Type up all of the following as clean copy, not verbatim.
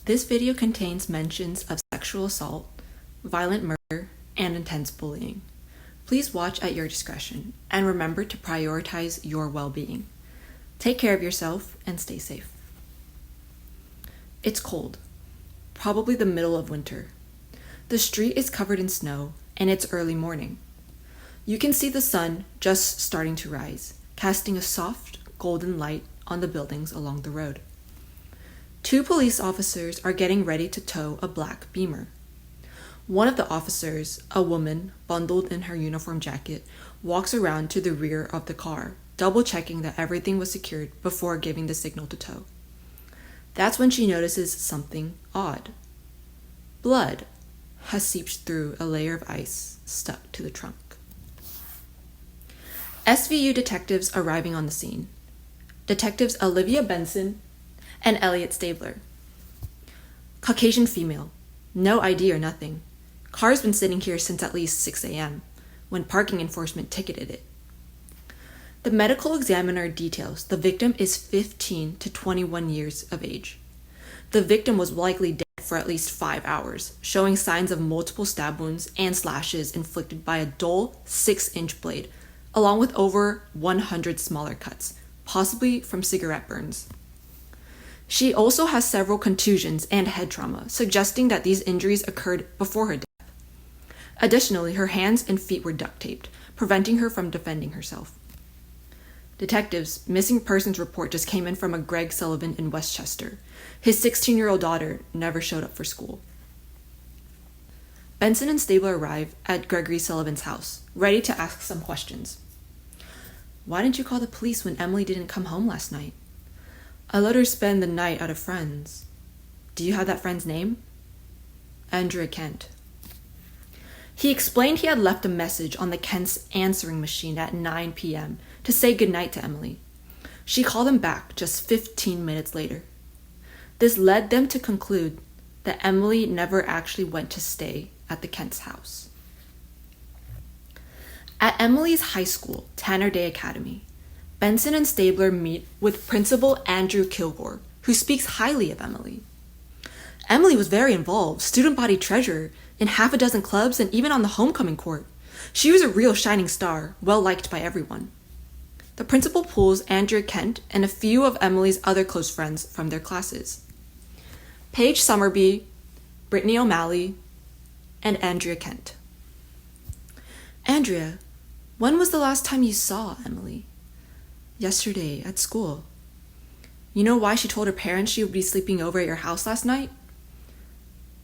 This video contains mentions of sexual assault, violent murder, and intense bullying. Please watch at your discretion, and remember to prioritize your well-being. Take care of yourself and stay safe. It's cold, probably the middle of winter. The street is covered in snow, and it's early morning. You can see the sun just starting to rise, casting a soft, golden light on the buildings along the road. 2 police officers are getting ready to tow a black Beamer. One of the officers, a woman bundled in her uniform jacket, walks around to the rear of the car, double-checking that everything was secured before giving the signal to tow. That's when she notices something odd. Blood has seeped through a layer of ice stuck to the trunk. SVU detectives arriving on the scene. Detectives Olivia Benson and Elliot Stabler. Caucasian female. No ID or nothing. Car's been sitting here since at least 6 a.m., when parking enforcement ticketed it. The medical examiner details the victim is 15 to 21 years of age. The victim was likely dead for at least 5 hours, showing signs of multiple stab wounds and slashes inflicted by a dull 6-inch blade, along with over 100 smaller cuts, possibly from cigarette burns. She also has several contusions and head trauma, suggesting that these injuries occurred before her death. Additionally, her hands and feet were duct taped, preventing her from defending herself. Detectives' missing persons report just came in from a Greg Sullivan in Westchester. His 16-year-old daughter never showed up for school. Benson and Stabler arrive at Gregory Sullivan's house, ready to ask some questions. Why didn't you call the police when Emily didn't come home last night? I let her spend the night at a friend's. Do you have that friend's name? Andrea Kent. He explained he had left a message on the Kent's answering machine at 9 p.m. to say goodnight to Emily. She called him back just 15 minutes later. This led them to conclude that Emily never actually went to stay at the Kent's house. At Emily's high school, Tanner Day Academy, Benson and Stabler meet with Principal Andrew Kilgore, who speaks highly of Emily. Emily was very involved, student body treasurer, in half a dozen clubs and even on the homecoming court. She was a real shining star, well liked by everyone. The principal pulls Andrea Kent and a few of Emily's other close friends from their classes. Paige Summerby, Brittany O'Malley, and Andrea Kent. Andrea, when was the last time you saw Emily? Yesterday, at school. You know why she told her parents she would be sleeping over at your house last night?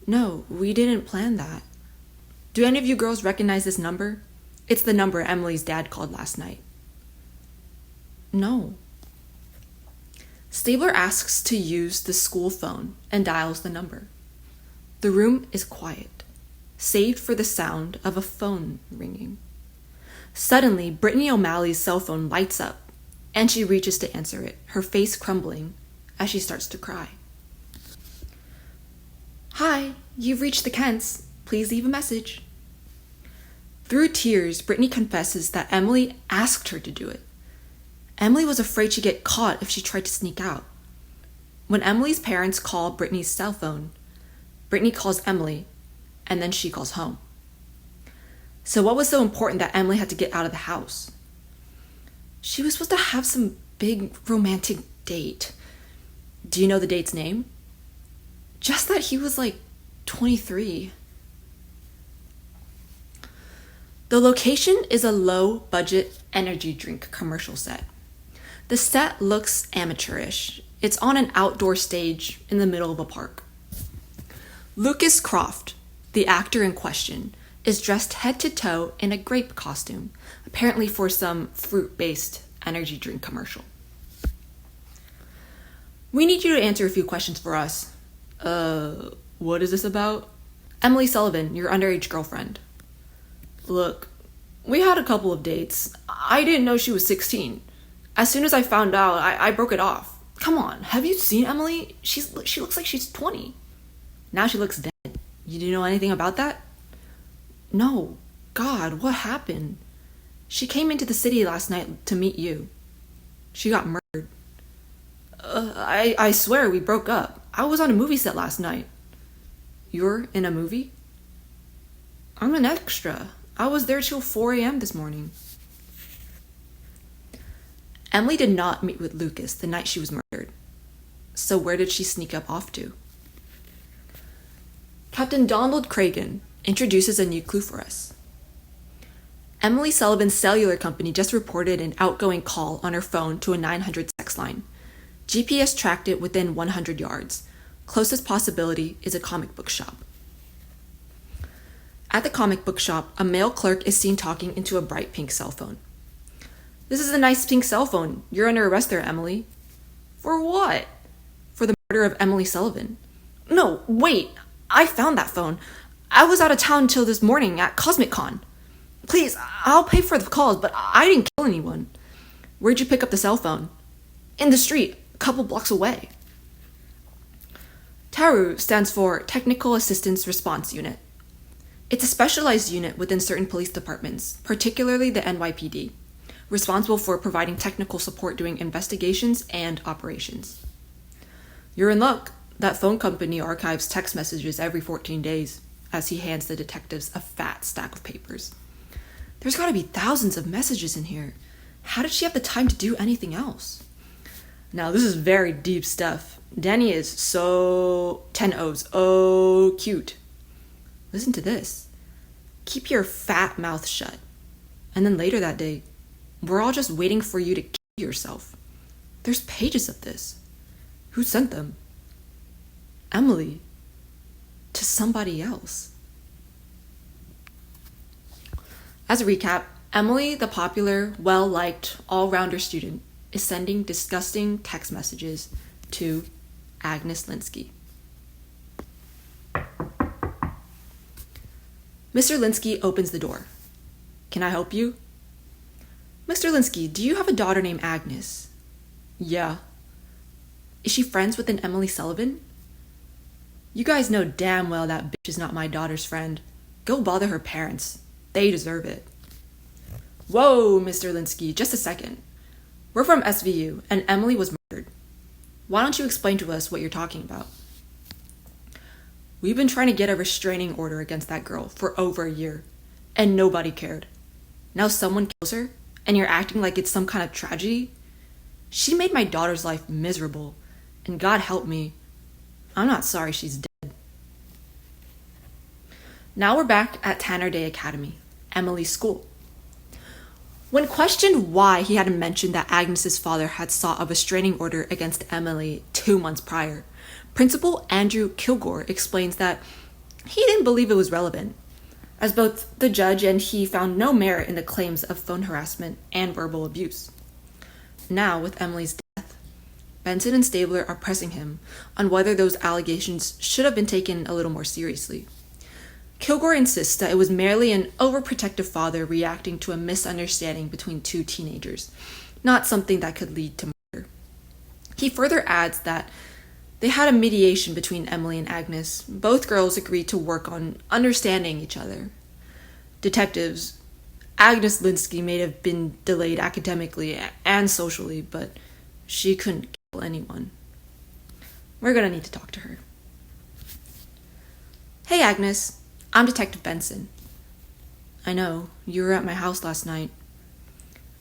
No, we didn't plan that. Do any of you girls recognize this number? It's the number Emily's dad called last night. No. Stabler asks to use the school phone and dials the number. The room is quiet, save for the sound of a phone ringing. Suddenly, Brittany O'Malley's cell phone lights up, and she reaches to answer it, her face crumbling as she starts to cry. Hi, you've reached the Kents. Please leave a message. Through tears, Brittany confesses that Emily asked her to do it. Emily was afraid she'd get caught if she tried to sneak out. When Emily's parents call Brittany's cell phone, Brittany calls Emily, and then she calls home. So what was so important that Emily had to get out of the house? She was supposed to have some big romantic date. Do you know the date's name? Just that he was like 23. The location is a low-budget energy drink commercial set. The set looks amateurish. It's on an outdoor stage in the middle of a park. Lucas Croft, the actor in question, is dressed head to toe in a grape costume, apparently for some fruit-based energy drink commercial. We need you to answer a few questions for us. What is this about? Emily Sullivan, your underage girlfriend. Look, we had a couple of dates. I didn't know she was 16. As soon as I found out, I broke it off. Come on, have you seen Emily? She looks like she's 20. Now she looks dead. You do know anything about that? No. God, what happened? She came into the city last night to meet you. She got murdered. I swear we broke up. I was on a movie set last night. You're in a movie? I'm an extra. I was there till 4 a.m. this morning. Emily did not meet with Lucas the night she was murdered. So where did she sneak up off to? Captain Donald Cragen introduces a new clue for us. Emily Sullivan's cellular company just reported an outgoing call on her phone to a 900 sex line. GPS tracked it within 100 yards. Closest possibility is a comic book shop. At the comic book shop, a male clerk is seen talking into a bright pink cell phone. This is a nice pink cell phone. You're under arrest there, Emily. For what? For the murder of Emily Sullivan. No, wait. I found that phone. I was out of town until this morning at Cosmic Con. Please, I'll pay for the calls, but I didn't kill anyone. Where'd you pick up the cell phone? In the street, a couple blocks away. TARU stands for Technical Assistance Response Unit. It's a specialized unit within certain police departments, particularly the NYPD, responsible for providing technical support during investigations and operations. You're in luck. That phone company archives text messages every 14 days, as he hands the detectives a fat stack of papers. There's gotta be thousands of messages in here. How did she have the time to do anything else? Now, this is very deep stuff. Danny is so 10 O's. Oh, cute. Listen to this. Keep your fat mouth shut. And then later that day, we're all just waiting for you to kill yourself. There's pages of this. Who sent them? Emily. To somebody else. As a recap, Emily, the popular, well-liked, all-rounder student, is sending disgusting text messages to Agnes Linsky. Mr. Linsky opens the door. Can I help you? Mr. Linsky, do you have a daughter named Agnes? Yeah. Is she friends with an Emily Sullivan? You guys know damn well that bitch is not my daughter's friend. Go bother her parents. They deserve it. Whoa, Mr. Linsky, just a second. We're from SVU, and Emily was murdered. Why don't you explain to us what you're talking about? We've been trying to get a restraining order against that girl for over a year, and nobody cared. Now someone kills her, and you're acting like it's some kind of tragedy? She made my daughter's life miserable, and God help me, I'm not sorry she's dead. Now we're back at Tanner Day Academy, Emily's school. When questioned why he hadn't mentioned that Agnes's father had sought a restraining order against Emily 2 months prior, Principal Andrew Kilgore explains that he didn't believe it was relevant, as both the judge and he found no merit in the claims of phone harassment and verbal abuse. Now, with Emily's death, Benson and Stabler are pressing him on whether those allegations should have been taken a little more seriously. Kilgore insists that it was merely an overprotective father reacting to a misunderstanding between two teenagers, not something that could lead to murder. He further adds that they had a mediation between Emily and Agnes. Both girls agreed to work on understanding each other. Detectives, Agnes Linsky may have been delayed academically and socially, but she couldn't kill anyone. We're gonna need to talk to her. Hey, Agnes. I'm Detective Benson. I know, you were at my house last night.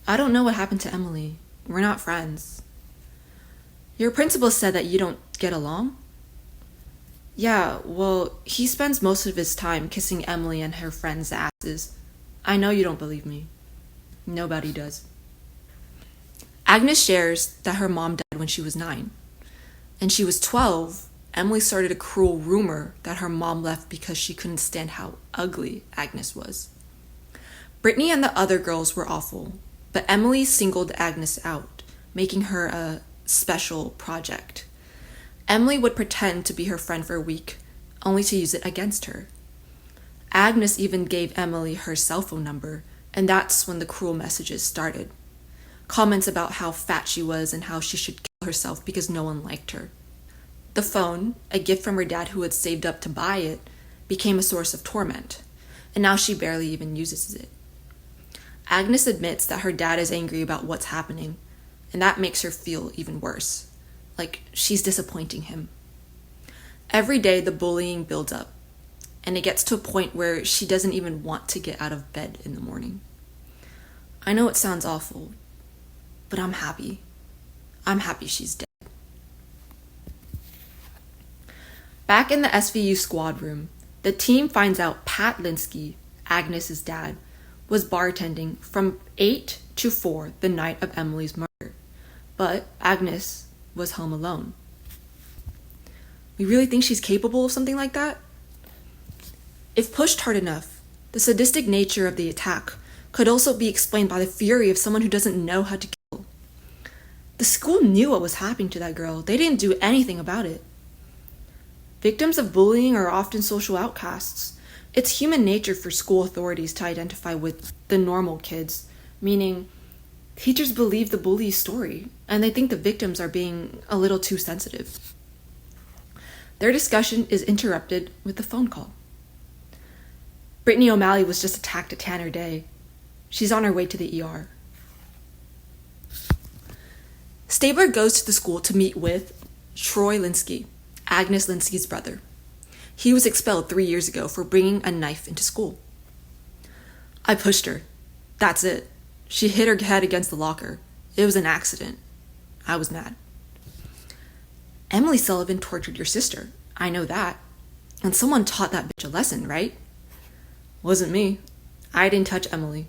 I don't know what happened to Emily. We're not friends. Your principal said that you don't get along? Yeah, well, he spends most of his time kissing Emily and her friends' asses. I know you don't believe me. Nobody does. Agnes shares that her mom died when she was 9. And she was 12. Emily started a cruel rumor that her mom left because she couldn't stand how ugly Agnes was. Brittany and the other girls were awful, but Emily singled Agnes out, making her a special project. Emily would pretend to be her friend for a week, only to use it against her. Agnes even gave Emily her cell phone number, and that's when the cruel messages started. Comments about how fat she was and how she should kill herself because no one liked her. The phone, a gift from her dad who had saved up to buy it, became a source of torment, and now she barely even uses it. Agnes admits that her dad is angry about what's happening, and that makes her feel even worse, like she's disappointing him. Every day the bullying builds up, and it gets to a point where she doesn't even want to get out of bed in the morning. I know it sounds awful, but I'm happy. I'm happy she's dead. Back in the SVU squad room, the team finds out Pat Linsky, Agnes's dad, was bartending from 8 to 4 the night of Emily's murder, but Agnes was home alone. We really think she's capable of something like that? If pushed hard enough, the sadistic nature of the attack could also be explained by the fury of someone who doesn't know how to kill. The school knew what was happening to that girl. They didn't do anything about it. Victims of bullying are often social outcasts. It's human nature for school authorities to identify with the normal kids, meaning teachers believe the bully's story, and they think the victims are being a little too sensitive. Their discussion is interrupted with a phone call. Brittany O'Malley was just attacked at Tanner Day. She's on her way to the ER. Stabler goes to the school to meet with Troy Linsky, Agnes Linsky's brother. He was expelled 3 years ago for bringing a knife into school. I pushed her. That's it. She hit her head against the locker. It was an accident. I was mad. Emily Sullivan tortured your sister. I know that. And someone taught that bitch a lesson, right? Wasn't me. I didn't touch Emily.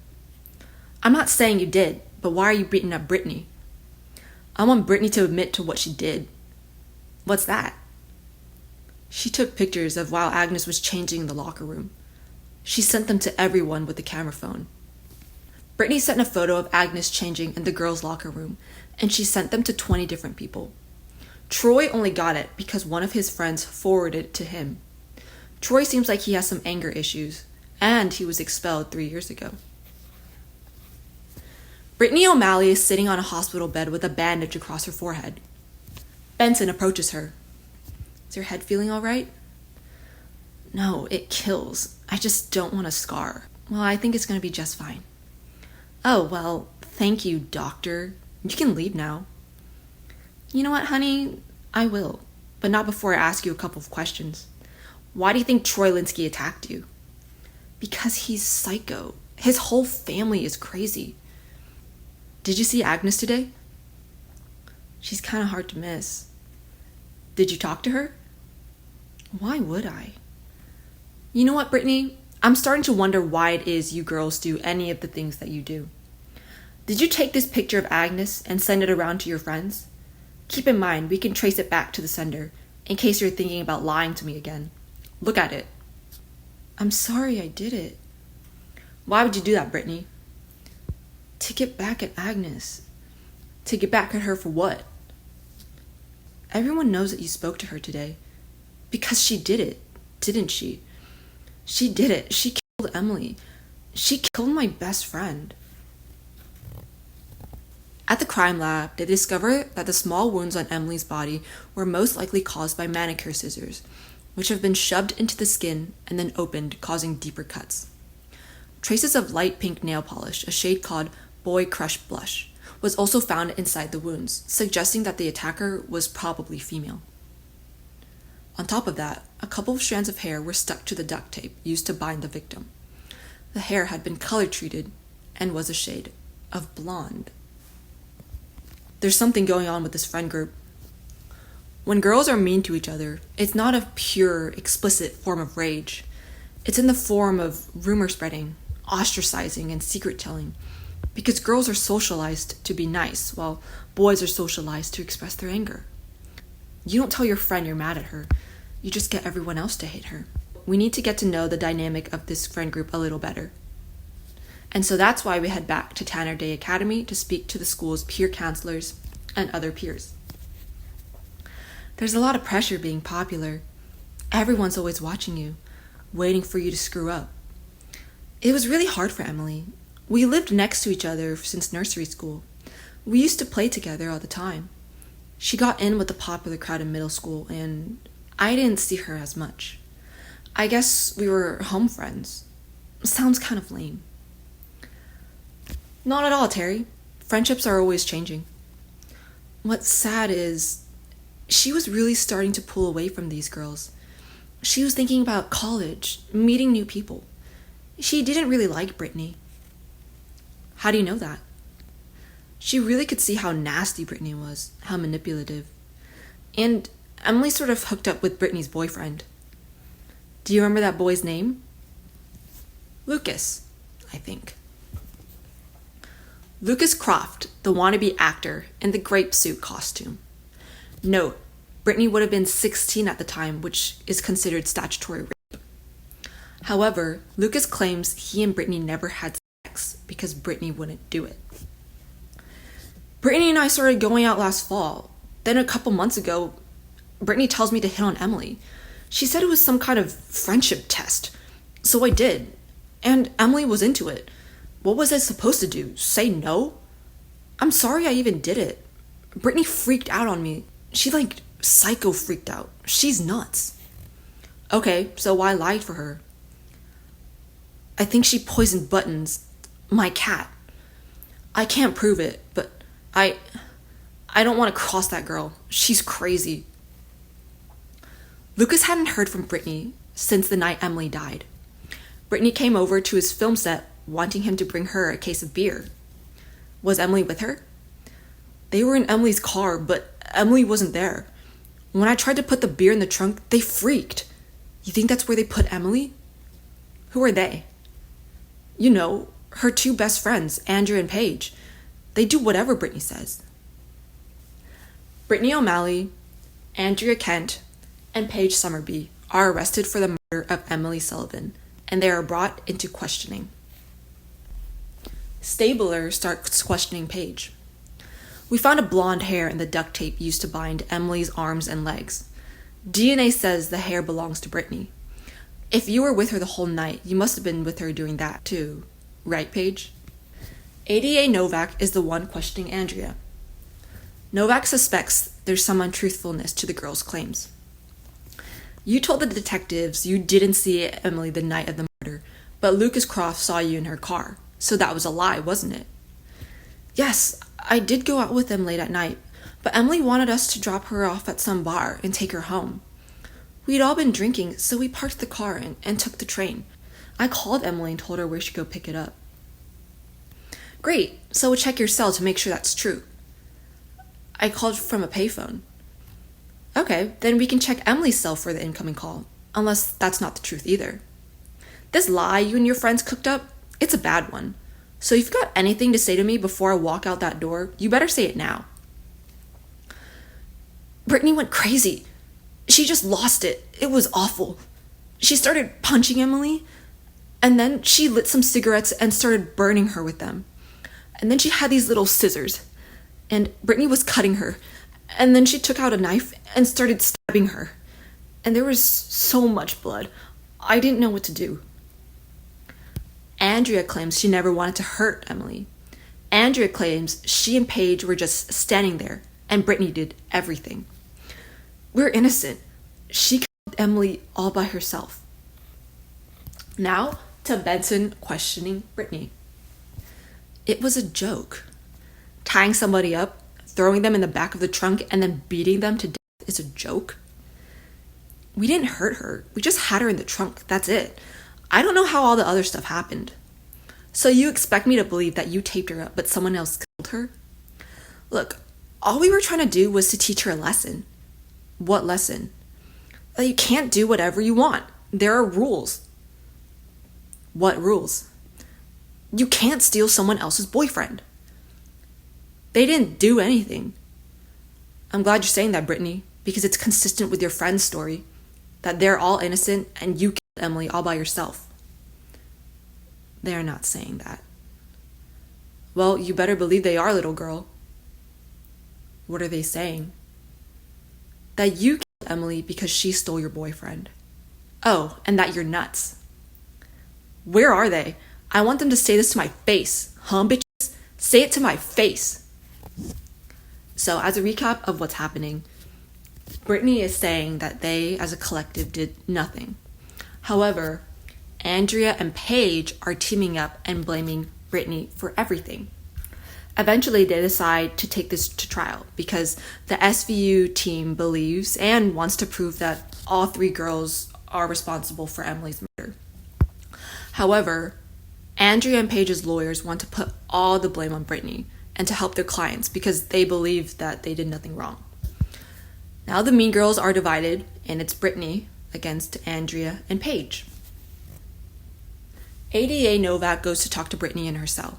I'm not saying you did, but why are you beating up Brittany? I want Brittany to admit to what she did. What's that? She took pictures of while Agnes was changing in the locker room. She sent them to everyone with the camera phone. Brittany sent a photo of Agnes changing in the girls' locker room, and she sent them to 20 different people. Troy only got it because one of his friends forwarded it to him. Troy seems like he has some anger issues, and he was expelled 3 years ago. Brittany O'Malley is sitting on a hospital bed with a bandage across her forehead. Benson approaches her. Is your head feeling all right? No, it kills. I just don't want a scar. Well, I think it's going to be just fine. Oh, well, thank you, doctor. You can leave now. You know what, honey? I will, but not before I ask you a couple of questions. Why do you think Troy Linsky attacked you? Because he's psycho. His whole family is crazy. Did you see Agnes today? She's kind of hard to miss. Did you talk to her? Why would I? You know what, Brittany? I'm starting to wonder why it is you girls do any of the things that you do. Did you take this picture of Agnes and send it around to your friends? Keep in mind, we can trace it back to the sender, in case you're thinking about lying to me again. Look at it. I'm sorry I did it. Why would you do that, Brittany? To get back at Agnes. To get back at her for what? Everyone knows that you spoke to her today. Because she did it, didn't she? She did it. She killed Emily. She killed my best friend. At the crime lab, they discover that the small wounds on Emily's body were most likely caused by manicure scissors, which have been shoved into the skin and then opened, causing deeper cuts. Traces of light pink nail polish, a shade called Boy Crush Blush, was also found inside the wounds, suggesting that the attacker was probably female. On top of that, a couple of strands of hair were stuck to the duct tape used to bind the victim. The hair had been color treated and was a shade of blonde. There's something going on with this friend group. When girls are mean to each other, it's not a pure, explicit form of rage. It's in the form of rumor spreading, ostracizing, and secret telling, because girls are socialized to be nice, while boys are socialized to express their anger. You don't tell your friend you're mad at her. You just get everyone else to hate her. We need to get to know the dynamic of this friend group a little better. And so that's why we head back to Tanner Day Academy to speak to the school's peer counselors and other peers. There's a lot of pressure being popular. Everyone's always watching you, waiting for you to screw up. It was really hard for Emily. We lived next to each other since nursery school. We used to play together all the time. She got in with the popular crowd in middle school, and I didn't see her as much. I guess we were home friends. Sounds kind of lame. Not at all, Terry. Friendships are always changing. What's sad is she was really starting to pull away from these girls. She was thinking about college, meeting new people. She didn't really like Brittany. How do you know that? She really could see how nasty Brittany was, how manipulative. And Emily sort of hooked up with Brittany's boyfriend. Do you remember that boy's name? Lucas, I think. Lucas Croft, the wannabe actor in the grape suit costume. Note, Brittany would have been 16 at the time, which is considered statutory rape. However, Lucas claims he and Brittany never had sex because Brittany wouldn't do it. Brittany and I started going out last fall. Then a couple months ago, Brittany tells me to hit on Emily. She said it was some kind of friendship test. So I did. And Emily was into it. What was I supposed to do? Say no? I'm sorry I even did it. Brittany freaked out on me. She psycho freaked out. She's nuts. Okay, so why lie for her? I think she poisoned Buttons, my cat. I can't prove it, but I don't want to cross that girl. She's crazy. Lucas hadn't heard from Brittany since the night Emily died. Brittany came over to his film set wanting him to bring her a case of beer. Was Emily with her? They were in Emily's car, but Emily wasn't there. When I tried to put the beer in the trunk, they freaked. You think that's where they put Emily? Who are they? You know, her two best friends, Andrea and Paige. They do whatever Brittany says. Brittany O'Malley, Andrea Kent, and Paige Summerby are arrested for the murder of Emily Sullivan, and they are brought into questioning. Stabler starts questioning Paige. We found a blonde hair in the duct tape used to bind Emily's arms and legs. DNA says the hair belongs to Brittany. If you were with her the whole night, you must have been with her doing that too. Right, Paige? ADA Novak is the one questioning Andrea. Novak suspects there's some untruthfulness to the girl's claims. You told the detectives you didn't see Emily the night of the murder, but Lucas Croft saw you in her car. So that was a lie, wasn't it? Yes, I did go out with them late at night, but Emily wanted us to drop her off at some bar and take her home. We'd all been drinking, so we parked the car and took the train. I called Emily and told her where she'd go pick it up. Great, so we'll check your cell to make sure that's true. I called from a payphone. Okay, then we can check Emily's cell for the incoming call, unless that's not the truth either. This lie you and your friends cooked up, it's a bad one. So if you've got anything to say to me before I walk out that door, you better say it now. Brittany went crazy. She just lost it. It was awful. She started punching Emily, and then she lit some cigarettes and started burning her with them. And then she had these little scissors, and Brittany was cutting her, and then she took out a knife and started stabbing her. And there was so much blood. I didn't know what to do. Andrea claims she never wanted to hurt Emily. Andrea claims she and Paige were just standing there, and Brittany did everything. We're innocent. She killed Emily all by herself. Now to Benson questioning Brittany. It was a joke. Tying somebody up, throwing them in the back of the trunk, and then beating them to death is a joke. We didn't hurt her. We just had her in the trunk. That's it. I don't know how all the other stuff happened. So you expect me to believe that you taped her up, but someone else killed her? Look, all we were trying to do was to teach her a lesson. What lesson? That you can't do whatever you want. There are rules. What rules? You can't steal someone else's boyfriend. They didn't do anything. I'm glad you're saying that, Brittany, because it's consistent with your friend's story, that they're all innocent and you killed Emily all by yourself. They're not saying that. Well, you better believe they are, little girl. What are they saying? That you killed Emily because she stole your boyfriend. Oh, and that you're nuts. Where are they? I want them to say this to my face. Huh, bitches? Say it to my face. So, as a recap of what's happening, Brittany is saying that they, as a collective, did nothing. However, Andrea and Paige are teaming up and blaming Brittany for everything. Eventually, they decide to take this to trial because the SVU team believes and wants to prove that all three girls are responsible for Emily's murder. However, Andrea and Paige's lawyers want to put all the blame on Brittany and to help their clients because they believe that they did nothing wrong. Now the mean girls are divided, and it's Brittany against Andrea and Paige. ADA Novak goes to talk to Brittany in her cell,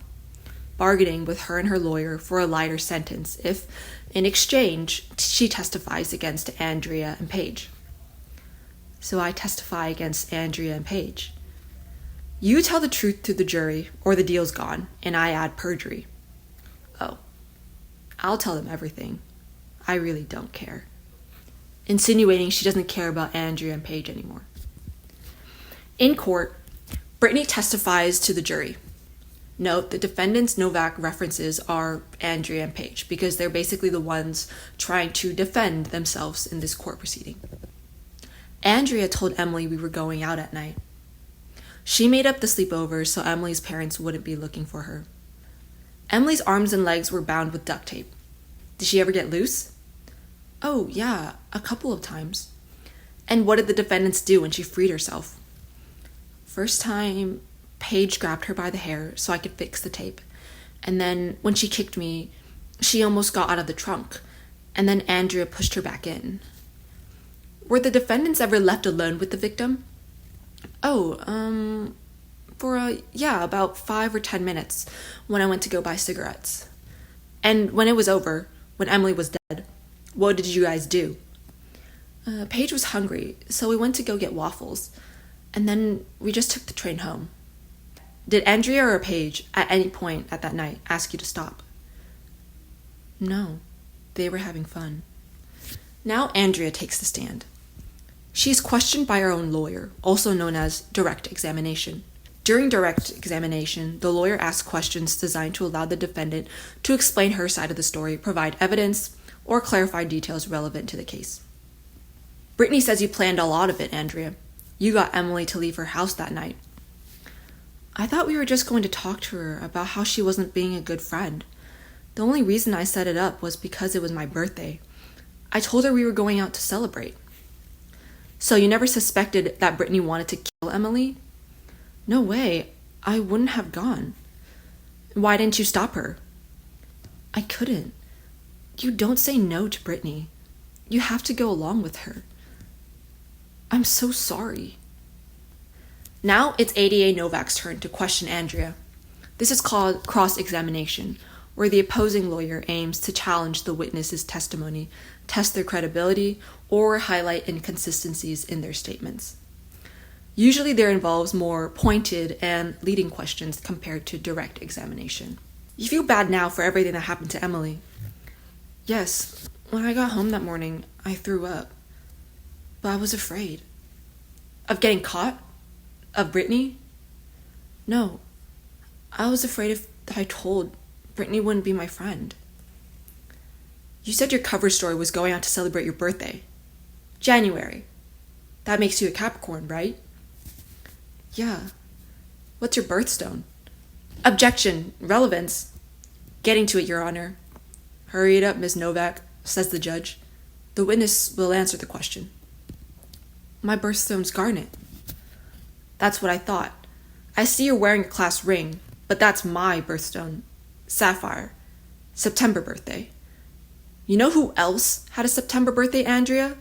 bargaining with her and her lawyer for a lighter sentence if, in exchange, she testifies against Andrea and Paige. So I testify against Andrea and Paige. You tell the truth to the jury, or the deal's gone, and I add perjury. Oh, I'll tell them everything. I really don't care. Insinuating she doesn't care about Andrea and Paige anymore. In court, Brittany testifies to the jury. Note, the defendants Novak references are Andrea and Paige because they're basically the ones trying to defend themselves in this court proceeding. Andrea told Emily we were going out at night. She made up the sleepover so Emily's parents wouldn't be looking for her. Emily's arms and legs were bound with duct tape. Did she ever get loose? Oh, yeah, a couple of times. And what did the defendants do when she freed herself? First time, Paige grabbed her by the hair so I could fix the tape. And then when she kicked me, she almost got out of the trunk. And then Andrea pushed her back in. Were the defendants ever left alone with the victim? Oh, about 5 or 10 minutes when I went to go buy cigarettes. And when it was over, when Emily was dead, what did you guys do? Paige was hungry, so we went to go get waffles. And then we just took the train home. Did Andrea or Paige, at any point at that night, ask you to stop? No, they were having fun. Now Andrea takes the stand. She's questioned by her own lawyer, also known as direct examination. During direct examination, the lawyer asks questions designed to allow the defendant to explain her side of the story, provide evidence, or clarify details relevant to the case. Brittany says you planned a lot of it, Andrea. You got Emily to leave her house that night. I thought we were just going to talk to her about how she wasn't being a good friend. The only reason I set it up was because it was my birthday. I told her we were going out to celebrate. So you never suspected that Brittany wanted to kill Emily? No way. I wouldn't have gone. Why didn't you stop her? I couldn't. You don't say no to Brittany. You have to go along with her. I'm so sorry. Now it's ADA Novak's turn to question Andrea. This is called cross-examination, where the opposing lawyer aims to challenge the witness's testimony, test their credibility, or highlight inconsistencies in their statements. Usually there involves more pointed and leading questions compared to direct examination. You feel bad now for everything that happened to Emily. Yes, when I got home that morning, I threw up. But I was afraid. Of getting caught? Of Brittany? No. I was afraid if I told, Brittany wouldn't be my friend. You said your cover story was going out to celebrate your birthday. January. That makes you a Capricorn, right? Yeah. What's your birthstone? Objection. Relevance. Getting to it, Your Honor. Hurry it up, Miss Novak, says the judge. The witness will answer the question. My birthstone's garnet. That's what I thought. I see you're wearing a class ring, but that's my birthstone. Sapphire. September birthday. You know who else had a September birthday, Andrea?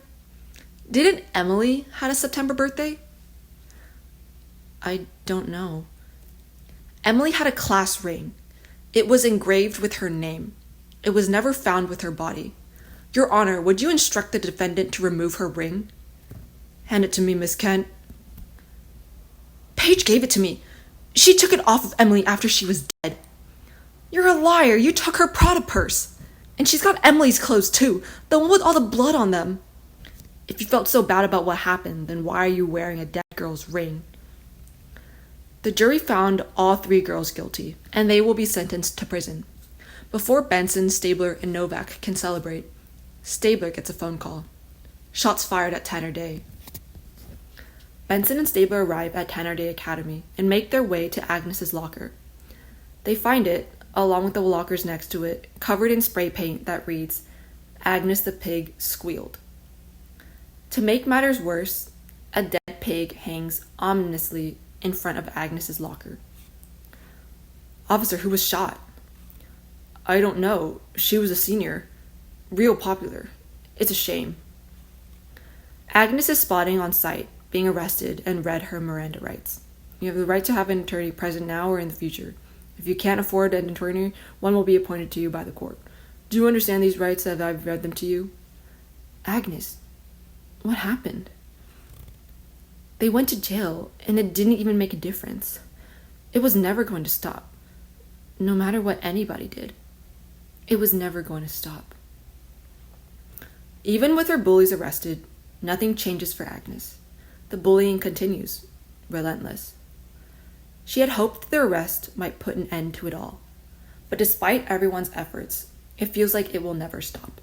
Didn't Emily had a September birthday? I don't know. Emily had a class ring. It was engraved with her name. It was never found with her body. Your Honor, would you instruct the defendant to remove her ring? Hand it to me, Miss Kent. Paige gave it to me. She took it off of Emily after she was dead. You're a liar. You took her Prada purse. And she's got Emily's clothes too, the one with all the blood on them. If you felt so bad about what happened, then why are you wearing a dead girl's ring? The jury found all 3 girls guilty, and they will be sentenced to prison. Before Benson, Stabler, and Novak can celebrate, Stabler gets a phone call. Shots fired at Tanner Day. Benson and Stabler arrive at Tanner Day Academy and make their way to Agnes's locker. They find it, along with the lockers next to it, covered in spray paint that reads, Agnes the pig squealed. To make matters worse, a dead pig hangs ominously in front of Agnes's locker. Officer, who was shot? I don't know. She was a senior. Real popular. It's a shame. Agnes is spotting on site, being arrested, and read her Miranda rights. You have the right to have an attorney present now or in the future. If you can't afford an attorney, one will be appointed to you by the court. Do you understand these rights as I've read them to you? Agnes, what happened? They went to jail, and it didn't even make a difference. It was never going to stop. No matter what anybody did, it was never going to stop. Even with her bullies arrested, nothing changes for Agnes. The bullying continues, relentless. She had hoped that their arrest might put an end to it all, but despite everyone's efforts, it feels like it will never stop.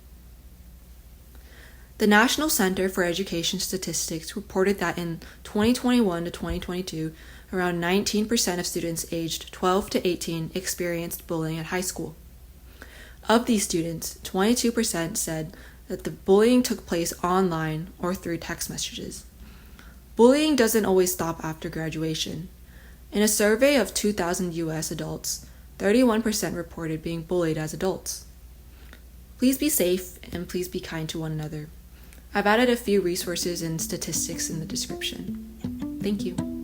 The National Center for Education Statistics reported that in 2021 to 2022, around 19% of students aged 12 to 18 experienced bullying at high school. Of these students, 22% said that the bullying took place online or through text messages. Bullying doesn't always stop after graduation. In a survey of 2,000 U.S. adults, 31% reported being bullied as adults. Please be safe and please be kind to one another. I've added a few resources and statistics in the description. Thank you.